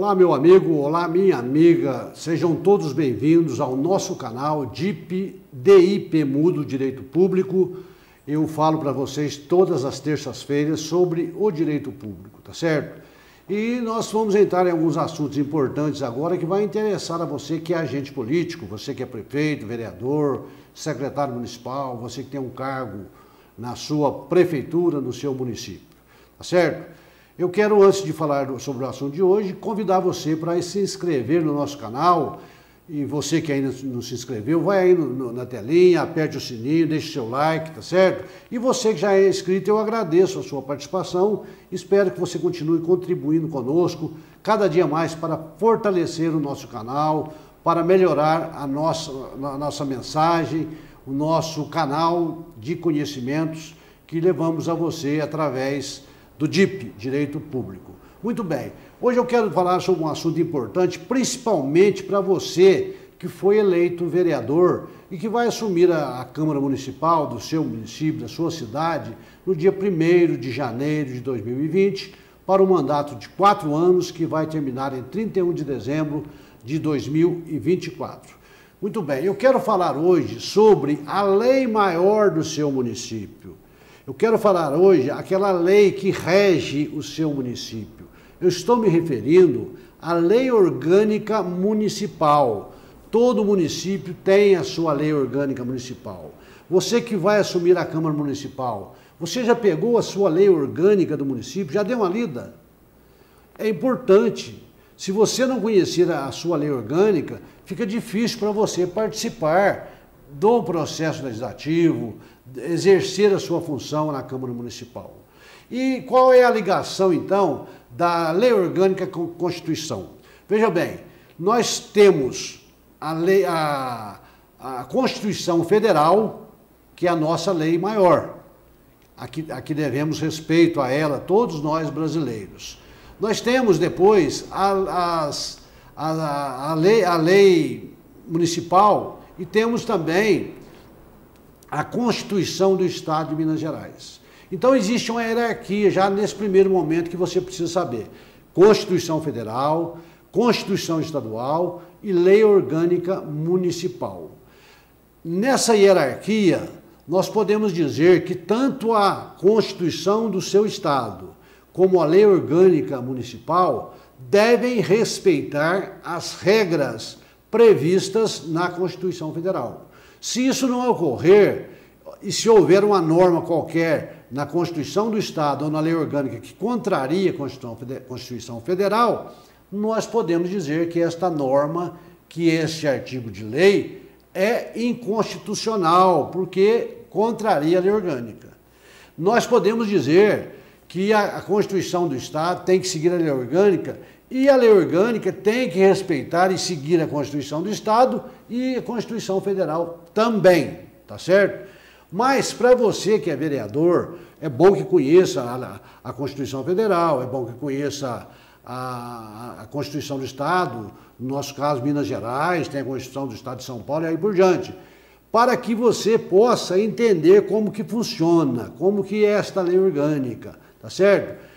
Olá, meu amigo, olá, minha amiga, sejam todos bem-vindos ao nosso canal DIP Mudo Direito Público. Eu falo para vocês todas as terças-feiras sobre o direito público, tá certo? E nós vamos entrar em alguns assuntos importantes agora que vai interessar a você que é agente político, você que é prefeito, vereador, secretário municipal, você que tem um cargo na sua prefeitura, no seu município, tá certo? Eu quero, antes de falar sobre o assunto de hoje, convidar você para se inscrever no nosso canal. E você que ainda não se inscreveu, vai aí na telinha, aperte o sininho, deixe seu like, tá certo? E você que já é inscrito, eu agradeço a sua participação. Espero que você continue contribuindo conosco cada dia mais para fortalecer o nosso canal, para melhorar a nossa mensagem, o nosso canal de conhecimentos que levamos a você através do DIP, Direito Público. Muito bem, hoje eu quero falar sobre um assunto importante, principalmente para você que foi eleito vereador e que vai assumir a Câmara Municipal do seu município, da sua cidade, no dia 1º de janeiro de 2020, para um mandato de 4 anos que vai terminar em 31 de dezembro de 2024. Muito bem, eu quero falar hoje sobre a lei maior do seu município. Eu quero falar hoje aquela lei que rege o seu município. Eu estou me referindo à Lei Orgânica Municipal. Todo município tem a sua lei orgânica municipal. Você que vai assumir a Câmara Municipal, você já pegou a sua lei orgânica do município? Já deu uma lida? É importante. Se você não conhecer a sua lei orgânica, fica difícil para você participar do processo legislativo, exercer a sua função na Câmara Municipal. E qual é a ligação, então, da Lei Orgânica com a Constituição? Veja bem, nós temos a Constituição Federal, que é a nossa lei maior. Aqui devemos respeito a ela, todos nós brasileiros. Nós temos depois a lei municipal e temos também a Constituição do Estado de Minas Gerais. Então existe uma hierarquia já nesse primeiro momento que você precisa saber. Constituição Federal, Constituição Estadual e Lei Orgânica Municipal. Nessa hierarquia, nós podemos dizer que tanto a Constituição do seu Estado como a Lei Orgânica Municipal devem respeitar as regras previstas na Constituição Federal. Se isso não ocorrer, e se houver uma norma qualquer na Constituição do Estado ou na Lei Orgânica que contraria a Constituição Federal, nós podemos dizer que esta norma, que este artigo de lei, é inconstitucional, porque contraria a Lei Orgânica. Nós podemos dizer que a Constituição do Estado tem que seguir a Lei Orgânica e a Lei Orgânica tem que respeitar e seguir a Constituição do Estado e a Constituição Federal também, tá certo? Mas para você que é vereador, é bom que conheça a Constituição Federal, é bom que conheça a Constituição do Estado, no nosso caso Minas Gerais, tem a Constituição do Estado de São Paulo e aí por diante, para que você possa entender como que funciona, como que é esta lei orgânica, tá certo?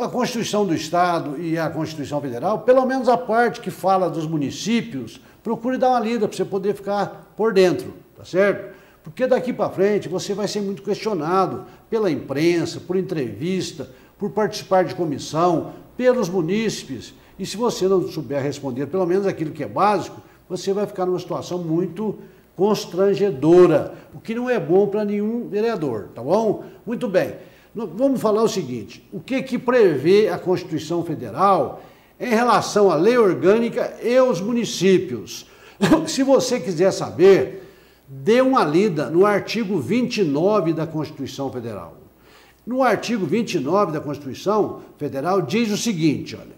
A Constituição do Estado e a Constituição Federal, pelo menos a parte que fala dos municípios, procure dar uma lida para você poder ficar por dentro, tá certo? Porque daqui para frente você vai ser muito questionado pela imprensa, por entrevista, por participar de comissão, pelos munícipes. E se você não souber responder pelo menos aquilo que é básico, você vai ficar numa situação muito constrangedora, o que não é bom para nenhum vereador, tá bom? Muito bem. Vamos falar o seguinte, o que prevê a Constituição Federal em relação à lei orgânica e os municípios? Se você quiser saber, dê uma lida no artigo 29 da Constituição Federal. No artigo 29 da Constituição Federal diz o seguinte, olha,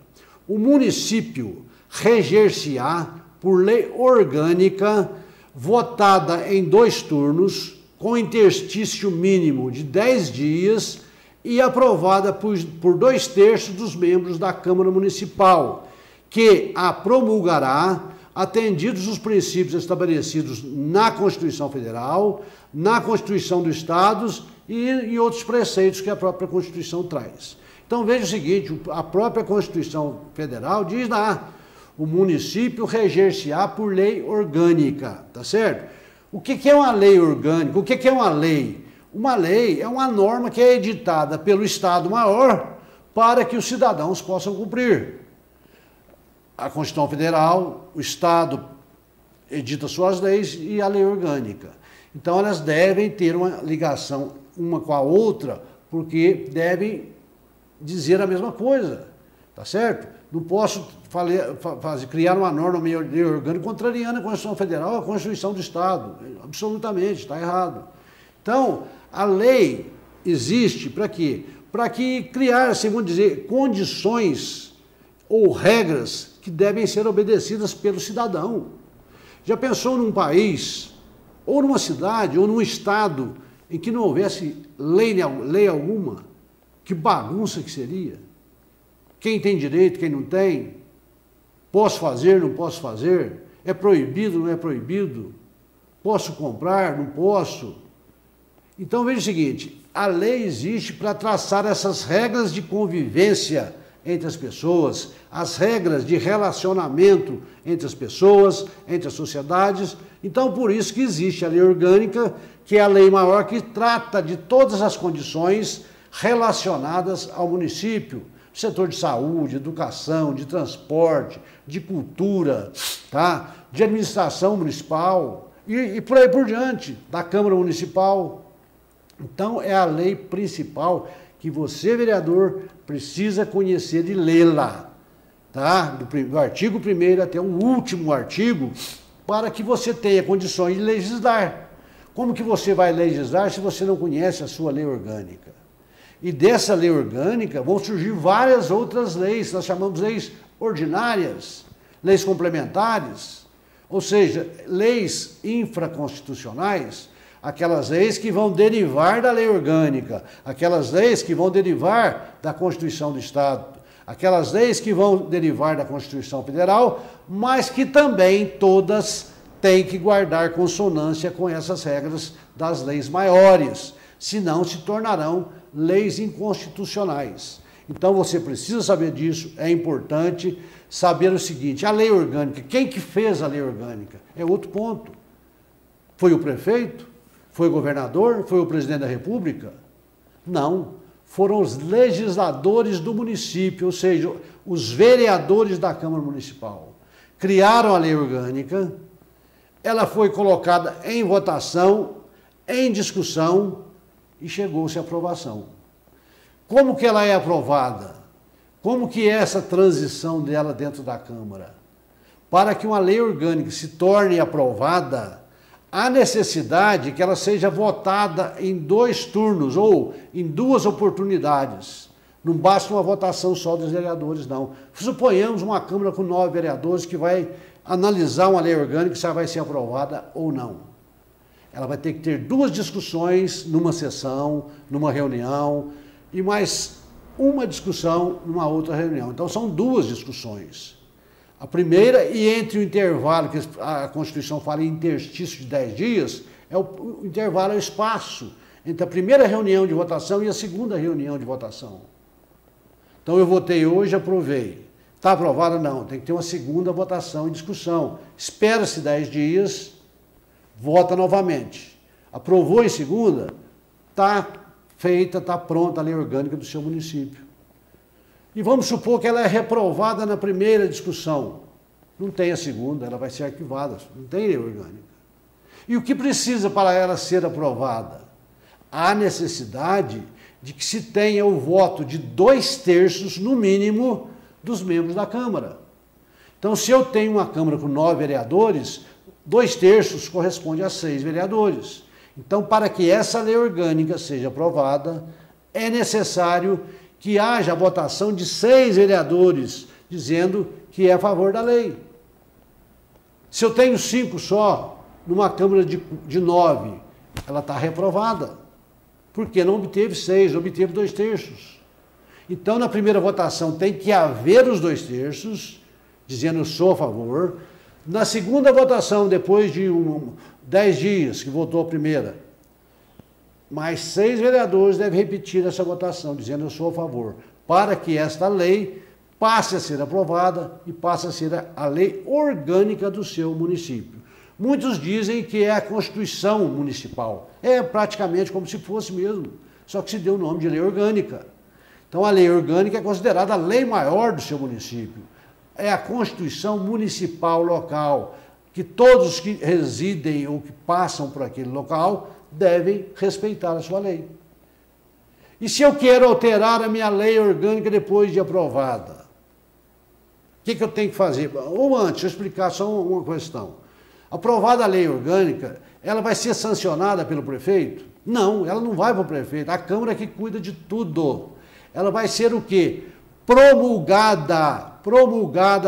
o município reger-se-á por lei orgânica votada em 2 turnos, com interstício mínimo de 10 dias e aprovada por 2/3 dos membros da Câmara Municipal, que a promulgará atendidos os princípios estabelecidos na Constituição Federal, na Constituição do Estado e outros preceitos que a própria Constituição traz. Então veja o seguinte, a própria Constituição Federal diz lá, o município reger-se-á por lei orgânica, tá certo? O que é uma lei orgânica? O que é uma lei? Uma lei é uma norma que é editada pelo Estado maior para que os cidadãos possam cumprir. A Constituição Federal, o Estado edita suas leis e a lei orgânica. Então elas devem ter uma ligação uma com a outra, porque devem dizer a mesma coisa, tá certo? Não posso criar uma norma meio orgânica contrariando a Constituição Federal, a Constituição do Estado. Absolutamente, está errado. Então, a lei existe para quê? Para que criar, vamos dizer, condições ou regras que devem ser obedecidas pelo cidadão. Já pensou num país, ou numa cidade, ou num estado, em que não houvesse lei alguma? Que bagunça que seria? Quem tem direito, quem não tem? Posso fazer, não posso fazer? É proibido, não é proibido? Posso comprar, não posso? Então veja o seguinte, a lei existe para traçar essas regras de convivência entre as pessoas, as regras de relacionamento entre as pessoas, entre as sociedades. Então por isso que existe a lei orgânica, que é a lei maior que trata de todas as condições relacionadas ao município. Setor de saúde, educação, de transporte, de cultura, tá? De administração municipal e por aí por diante, da Câmara Municipal. Então é a lei principal que você, vereador, precisa conhecer e lê-la, tá? Do artigo 1º até o último artigo, para que você tenha condições de legislar. Como que você vai legislar se você não conhece a sua lei orgânica? E dessa lei orgânica vão surgir várias outras leis, nós chamamos de leis ordinárias, leis complementares, ou seja, leis infraconstitucionais, aquelas leis que vão derivar da lei orgânica, aquelas leis que vão derivar da Constituição do Estado, aquelas leis que vão derivar da Constituição Federal, mas que também todas têm que guardar consonância com essas regras das leis maiores, senão se tornarão leis inconstitucionais. Então você precisa saber disso, é importante saber o seguinte, a lei orgânica, quem que fez a lei orgânica? É outro ponto. Foi o prefeito? Foi o governador? Foi o presidente da República? Não, foram os legisladores do município, ou seja, os vereadores da Câmara Municipal. Criaram a lei orgânica, ela foi colocada em votação, em discussão, e chegou-se à aprovação. Como que ela é aprovada? Como que é essa transição dela dentro da Câmara? Para que uma lei orgânica se torne aprovada, há necessidade que ela seja votada em 2 turnos ou em 2 oportunidades. Não basta uma votação só dos vereadores, não. Suponhamos uma Câmara com 9 vereadores que vai analisar uma lei orgânica se ela vai ser aprovada ou não. Ela vai ter que ter 2 discussões numa sessão, numa reunião, e mais uma discussão numa outra reunião. Então são 2 discussões. A primeira, e entre o intervalo, que a Constituição fala em interstício de 10 dias, o intervalo é o espaço entre a primeira reunião de votação e a segunda reunião de votação. Então eu votei hoje, aprovei. Está aprovado? Não, tem que ter uma segunda votação e discussão. Espera-se 10 dias, vota novamente. Aprovou em segunda, está feita, está pronta a lei orgânica do seu município. E vamos supor que ela é reprovada na primeira discussão. Não tem a segunda, ela vai ser arquivada, não tem lei orgânica. E o que precisa para ela ser aprovada? Há necessidade de que se tenha o voto de 2/3, no mínimo, dos membros da Câmara. Então, se eu tenho uma Câmara com 9 vereadores, 2/3 corresponde a 6 vereadores. Então, para que essa lei orgânica seja aprovada, é necessário que haja a votação de 6 vereadores, dizendo que é a favor da lei. Se eu tenho 5 só, numa Câmara de 9, ela está reprovada, porque não obteve 6, obteve 2/3. Então, na primeira votação, tem que haver os 2/3, dizendo eu sou a favor. Na segunda votação, depois de 10 dias que votou a primeira, mais 6 vereadores devem repetir essa votação, dizendo eu sou a favor. para que esta lei passe a ser aprovada e passe a ser a lei orgânica do seu município. Muitos dizem que é a Constituição Municipal. É praticamente como se fosse mesmo, só que se deu o nome de lei orgânica. Então a lei orgânica é considerada a lei maior do seu município. É a Constituição Municipal local, que todos que residem ou que passam por aquele local devem respeitar a sua lei. E se eu quero alterar a minha lei orgânica depois de aprovada, o que eu tenho que fazer? Ou antes, deixa eu explicar só uma questão. Aprovada a lei orgânica, ela vai ser sancionada pelo prefeito? Não, ela não vai para o prefeito, a Câmara que cuida de tudo. Ela vai ser o quê? Promulgada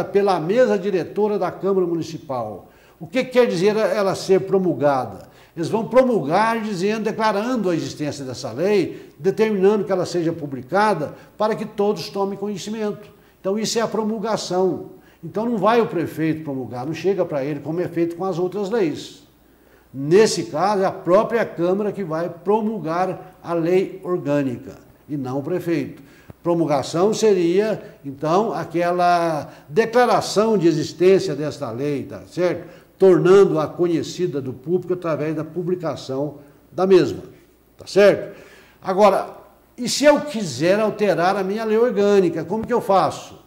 pela mesa diretora da Câmara Municipal. O que quer dizer ela ser promulgada? Eles vão promulgar dizendo, declarando a existência dessa lei, determinando que ela seja publicada para que todos tomem conhecimento. Então isso é a promulgação. Então não vai o prefeito promulgar, não chega para ele como é feito com as outras leis. Nesse caso é a própria Câmara que vai promulgar a lei orgânica e não o prefeito. Promulgação seria, então, aquela declaração de existência desta lei, tá certo? Tornando-a conhecida do público através da publicação da mesma, tá certo? Agora, e se eu quiser alterar a minha lei orgânica, como que eu faço?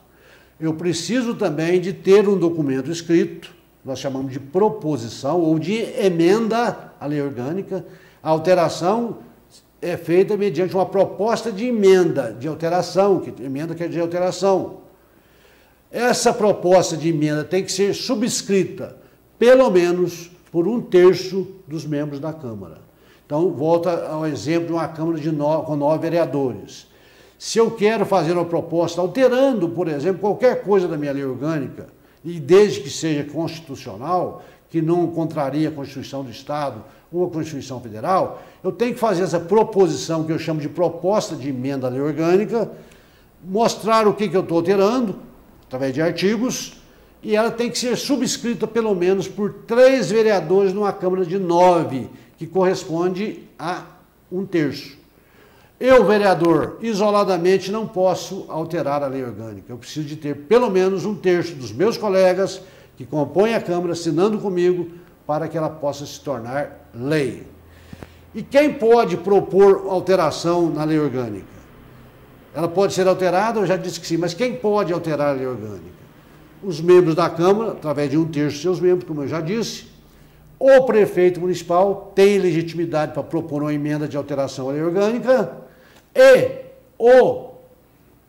Eu preciso também de ter um documento escrito, nós chamamos de proposição ou de emenda à lei orgânica. A alteração é feita mediante uma proposta de emenda, de alteração, que emenda quer dizer alteração. Essa proposta de emenda tem que ser subscrita, pelo menos, por 1/3 dos membros da Câmara. Então, volta ao exemplo de uma Câmara com 9 vereadores. Se eu quero fazer uma proposta alterando, por exemplo, qualquer coisa da minha lei orgânica, e desde que seja constitucional, que não contraria a Constituição do Estado ou a Constituição Federal, eu tenho que fazer essa proposição, que eu chamo de proposta de emenda à lei orgânica, mostrar o que eu estou alterando, através de artigos, e ela tem que ser subscrita pelo menos por 3 vereadores numa Câmara de 9, que corresponde a 1/3. Eu, vereador, isoladamente não posso alterar a lei orgânica. Eu preciso de ter pelo menos 1/3 dos meus colegas que compõem a Câmara assinando comigo para que ela possa se tornar lei. E quem pode propor alteração na lei orgânica? Ela pode ser alterada, eu já disse que sim, mas quem pode alterar a lei orgânica? Os membros da Câmara, através de 1/3 dos seus membros, como eu já disse. O prefeito municipal tem legitimidade para propor uma emenda de alteração à lei orgânica e o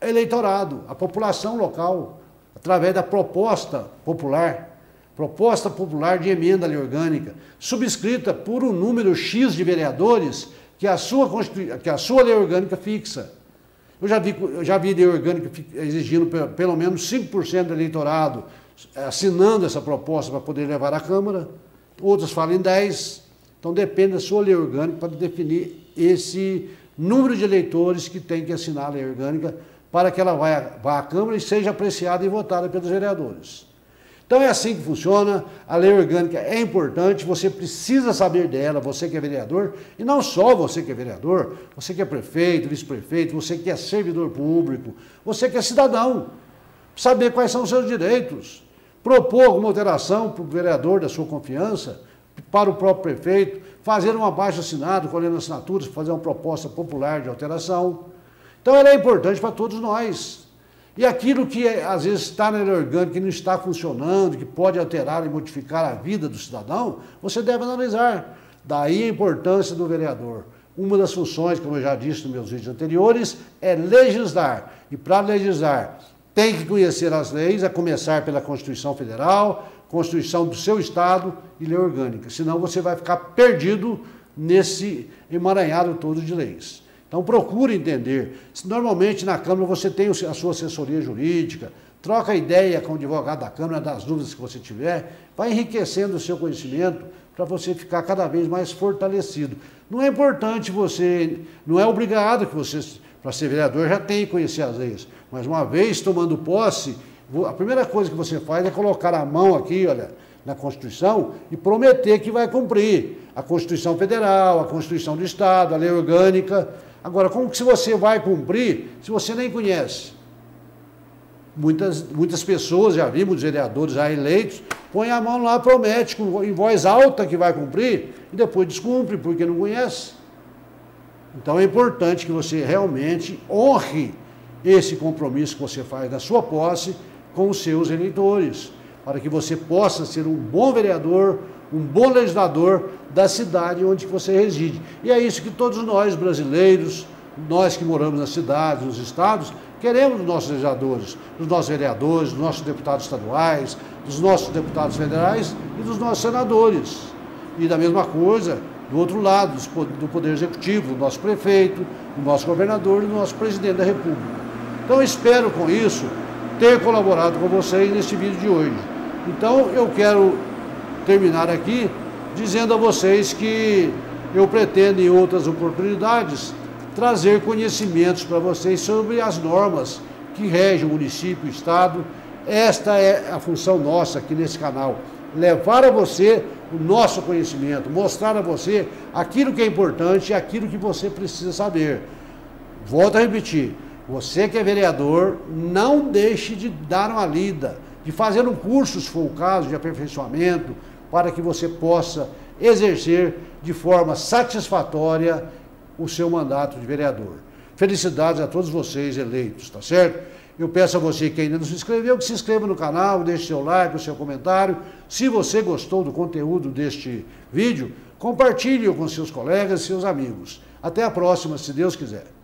eleitorado, a população local, através da proposta popular de emenda à lei orgânica, subscrita por um número X de vereadores que a sua lei orgânica fixa. Eu já vi lei orgânica exigindo pelo menos 5% do eleitorado assinando essa proposta para poder levar à Câmara. Outros falam em 10%, então depende da sua lei orgânica para definir esse número de eleitores que tem que assinar a lei orgânica para que ela vá à Câmara e seja apreciada e votada pelos vereadores. Então é assim que funciona, a lei orgânica é importante, você precisa saber dela, você que é vereador, e não só você que é vereador, você que é prefeito, vice-prefeito, você que é servidor público, você que é cidadão, saber quais são os seus direitos. Propor alguma alteração para o vereador da sua confiança, para o próprio prefeito, fazer um abaixo-assinado, colhendo assinaturas, fazer uma proposta popular de alteração. Então, ela é importante para todos nós. E aquilo que, às vezes, está na lei orgânica, que não está funcionando, que pode alterar e modificar a vida do cidadão, você deve analisar. Daí a importância do vereador. Uma das funções, como eu já disse nos meus vídeos anteriores, é legislar. E para legislar, tem que conhecer as leis, a começar pela Constituição Federal, Constituição do seu Estado e lei orgânica. Senão você vai ficar perdido nesse emaranhado todo de leis. Então procure entender. Normalmente na Câmara você tem a sua assessoria jurídica, troca ideia com o advogado da Câmara das dúvidas que você tiver, vai enriquecendo o seu conhecimento para você ficar cada vez mais fortalecido. Não é importante você, não é obrigado que você, para ser vereador, já tenha que conhecer as leis. Mas uma vez tomando posse, a primeira coisa que você faz é colocar a mão aqui, olha, na Constituição e prometer que vai cumprir a Constituição Federal, a Constituição do Estado, a lei orgânica. Agora, como que você vai cumprir se você nem conhece? Muitas pessoas, já vimos vereadores já eleitos, põem a mão lá, promete em voz alta que vai cumprir e depois descumpre porque não conhece. Então é importante que você realmente honre esse compromisso que você faz na sua posse com os seus eleitores, para que você possa ser um bom vereador, um bom legislador da cidade onde você reside. E é isso que todos nós brasileiros, nós que moramos nas cidades, nos estados, queremos dos nossos legisladores, dos nossos vereadores, dos nossos deputados estaduais, dos nossos deputados federais e dos nossos senadores. E da mesma coisa, do outro lado, do Poder Executivo, do nosso prefeito, do nosso governador e do nosso presidente da República. Então, eu espero com isso ter colaborado com vocês neste vídeo de hoje. Então, eu quero terminar aqui dizendo a vocês que eu pretendo, em outras oportunidades, trazer conhecimentos para vocês sobre as normas que regem o município, o estado. Esta é a função nossa aqui nesse canal, levar a você o nosso conhecimento, mostrar a você aquilo que é importante e aquilo que você precisa saber. Volto a repetir, você que é vereador, não deixe de dar uma lida, de fazer um curso, se for o caso, de aperfeiçoamento, para que você possa exercer de forma satisfatória o seu mandato de vereador. Felicidades a todos vocês eleitos, tá certo? Eu peço a você que ainda não se inscreveu, que se inscreva no canal, deixe seu like, o seu comentário. Se você gostou do conteúdo deste vídeo, compartilhe-o com seus colegas e seus amigos. Até a próxima, se Deus quiser.